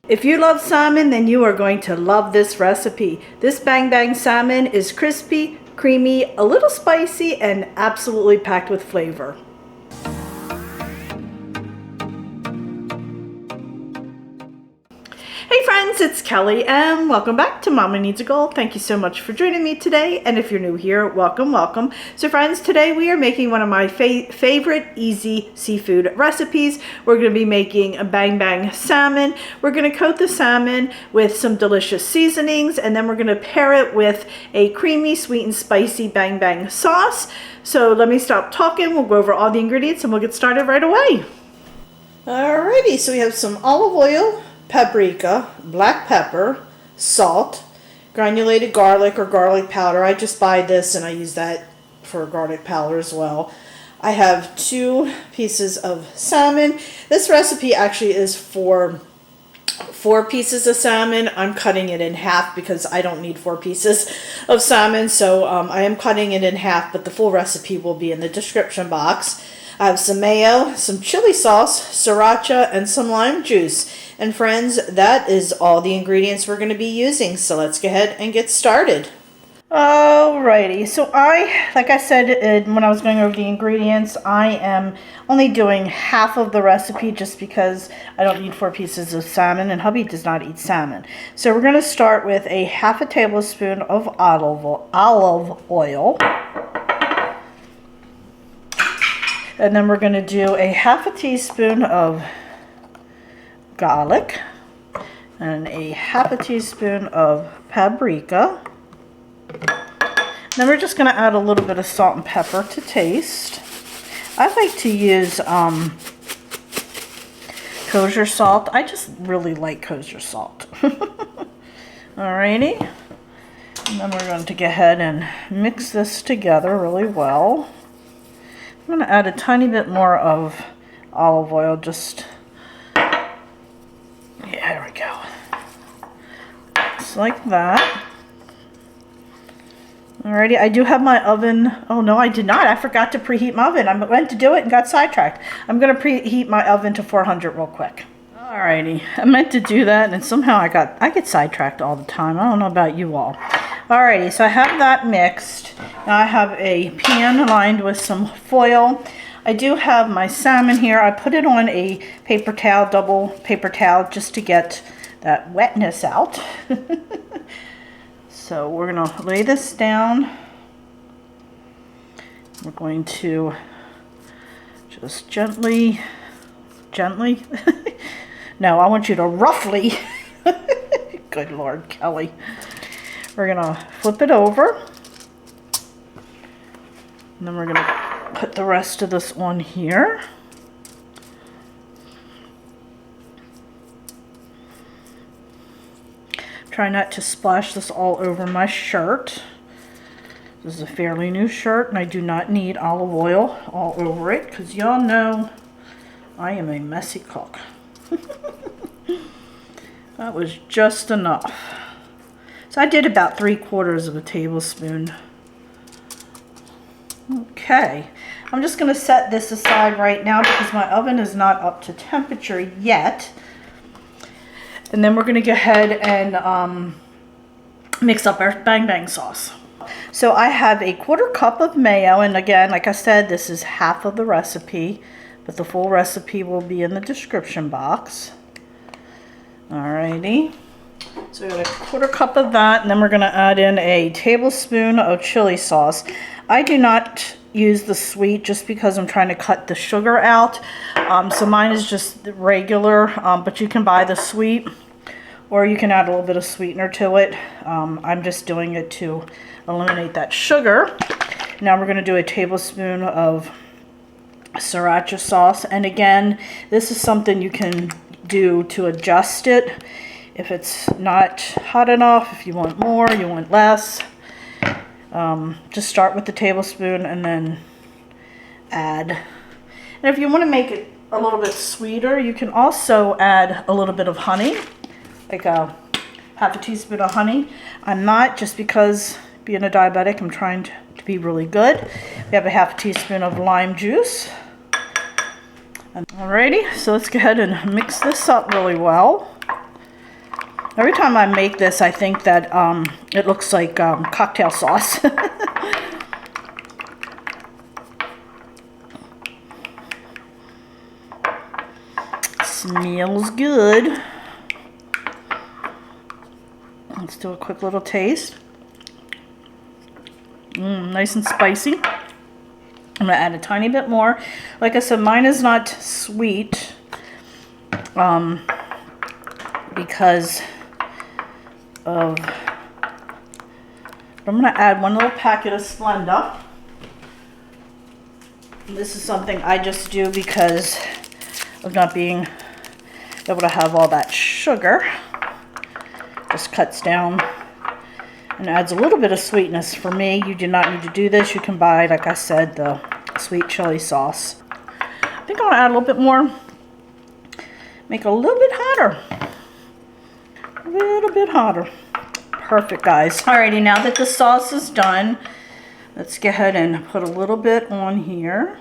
If you love salmon, then you are going to love this recipe. This Bang Bang Salmon is crispy, creamy, a little spicy, and absolutely packed with flavor. Hey friends, it's Kelly and welcome back to Mama Needs a Goal. Thank you so much for joining me today, and if you're new here, welcome, welcome. So friends, today we are making one of my favorite easy seafood recipes. We're going to be making a Bang Bang Salmon. We're going to coat the salmon with some delicious seasonings, and then we're going to pair it with a creamy, sweet, and spicy Bang Bang sauce. So let me stop talking, we'll go over all the ingredients and we'll get started right away. Alrighty, so we have some olive oil, paprika, black pepper, salt, granulated garlic or garlic powder. I just buy this and I use that for garlic powder as well. I have 2 pieces of salmon. This recipe actually is for 4 pieces of salmon. I'm cutting it in half because I don't need 4 pieces of salmon, so I am cutting it in half, but the full recipe will be in the description box. I have some mayo, some chili sauce, sriracha, and some lime juice. And friends, that is all the ingredients we're going to be using. So let's go ahead and get started. Alrighty, so like I said when I was going over the ingredients, I am only doing half of the recipe just because I don't need 4 pieces of salmon, and hubby does not eat salmon. So we're going to start with a half a tablespoon of olive oil. And then we're going to do a half a teaspoon of garlic and a half a teaspoon of paprika. Then we're just going to add a little bit of salt and pepper to taste. I like to use kosher salt. I just really like kosher salt. Alrighty. And then we're going to go ahead and mix this together really well. I'm going to add a tiny bit more of olive oil, just, yeah, there we go. Just like that. Alrighty, I do have my oven. Oh no, I did not. I forgot to preheat my oven. I went to do it and got sidetracked. I'm going to preheat my oven to 400 real quick. Alrighty, I meant to do that and somehow I get sidetracked all the time. I don't know about you all. Alrighty, so I have that mixed. Now I have a pan lined with some foil. I do have my salmon here. I put it on a paper towel, double paper towel, just to get that wetness out. So we're going to lay this down. We're going to just gently, no, I want you to roughly, good Lord, Kelly. We're going to flip it over. And then we're going to put the rest of this on here. Try not to splash this all over my shirt. This is a fairly new shirt and I do not need olive oil all over it because y'all know I am a messy cook. That was just enough. So I did about 3/4 of a tablespoon. Okay, I'm just going to set this aside right now because my oven is not up to temperature yet. And then we're going to go ahead and mix up our Bang Bang sauce. So I have a 1/4 cup of mayo, and again, like I said, this is half of the recipe, but the full recipe will be in the description box. Alrighty. So we got a 1/4 cup of that, and then we're going to add in a tablespoon of chili sauce. I do not use the sweet just because I'm trying to cut the sugar out. So mine is just regular, but you can buy the sweet, or you can add a little bit of sweetener to it. I'm just doing it to eliminate that sugar. Now we're going to do a tablespoon of sriracha sauce. And again, this is something you can do to adjust it. If it's not hot enough, if you want more, you want less, just start with the tablespoon and then add. And if you want to make it a little bit sweeter, you can also add a little bit of honey, like a half a teaspoon of honey. I'm not, just because being a diabetic, I'm trying to be really good. We have a half a teaspoon of lime juice. Alrighty, so let's go ahead and mix this up really well. Every time I make this, I think that it looks like cocktail sauce. Smells good. Let's do a quick little taste. Nice and spicy. I'm gonna add a tiny bit more. Like I said, mine is not sweet because of, I'm gonna add one little packet of Splenda. This is something I just do because of not being able to have all that sugar. Just cuts down and adds a little bit of sweetness. For me, you do not need to do this. You can buy, like I said, the sweet chili sauce. I think I'm gonna add a little bit more. Make it a little bit hotter. A little bit hotter. Perfect, guys. Alrighty, now that the sauce is done, let's go ahead and put a little bit on here.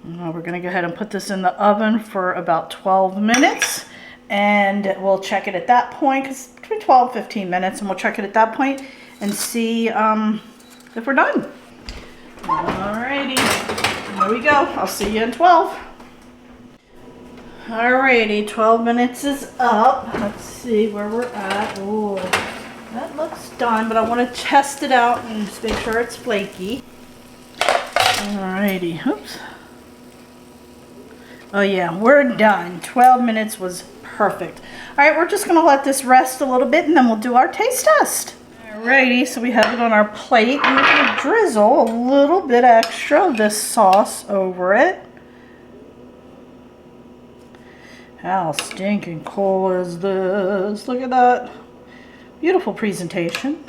Now we're going to go ahead and put this in the oven for about 12 minutes, and we'll check it at that point, because between 12 and 15 minutes, and we'll check it at that point and see if we're done. Alrighty, there we go. I'll see you in 12. Alrighty, 12 minutes is up. Let's see where we're at. Oh, that looks done, but I want to test it out and just make sure it's flaky. Alrighty, oops. Oh yeah, we're done. 12 minutes was perfect. All right, we're just gonna let this rest a little bit and then we'll do our taste test. Alrighty, so we have it on our plate and we're gonna drizzle a little bit extra of this sauce over it. How stinking cool is this? Look at that. Beautiful presentation.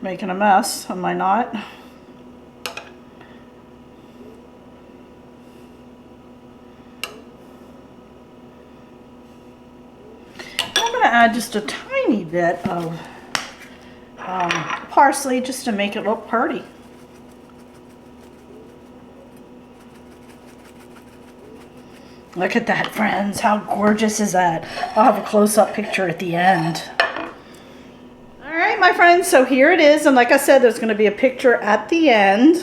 Making a mess, am I not? Add just a tiny bit of parsley just to make it look pretty. Look at that, friends. How gorgeous is that? I'll have a close-up picture at the end. All right, my friends, so here it is. And like I said, there's going to be a picture at the end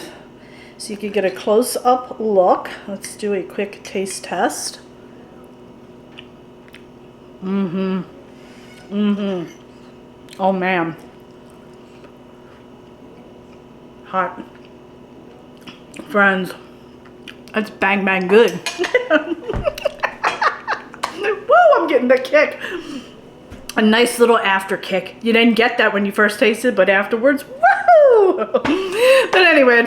so you can get a close-up look. Let's do a quick taste test. Oh man. Hot. Friends, that's bang bang good. Woo, I'm getting the kick. A nice little after kick. You didn't get that when you first tasted, but afterwards, woo! But anyway,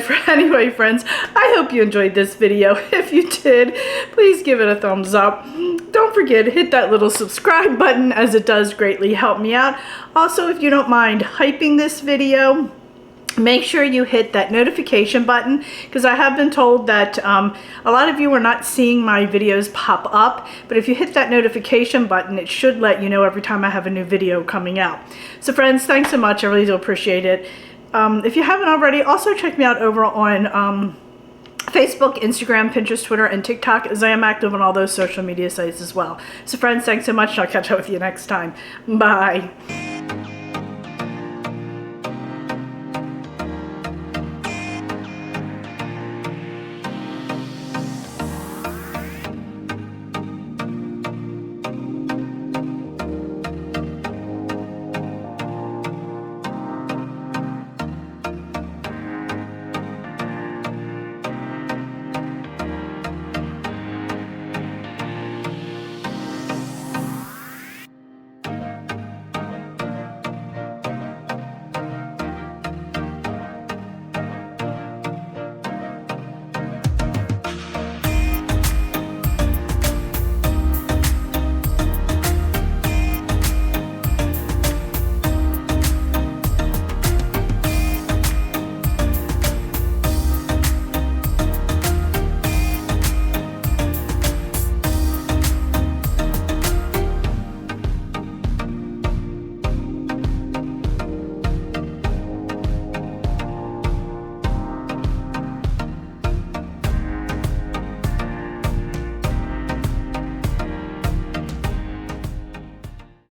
friends, I hope you enjoyed this video. If you did, please give it a thumbs up. Don't forget to hit that little subscribe button, as it does greatly help me out. Also, if you don't mind hyping this video, make sure you hit that notification button, because I have been told that a lot of you are not seeing my videos pop up, but if you hit that notification button, it should let you know every time I have a new video coming out. So friends, thanks so much. I really do appreciate it. If you haven't already, also check me out over on Facebook, Instagram, Pinterest, Twitter, and TikTok, as I am active on all those social media sites as well. So friends, thanks so much, and I'll catch up with you next time. Bye.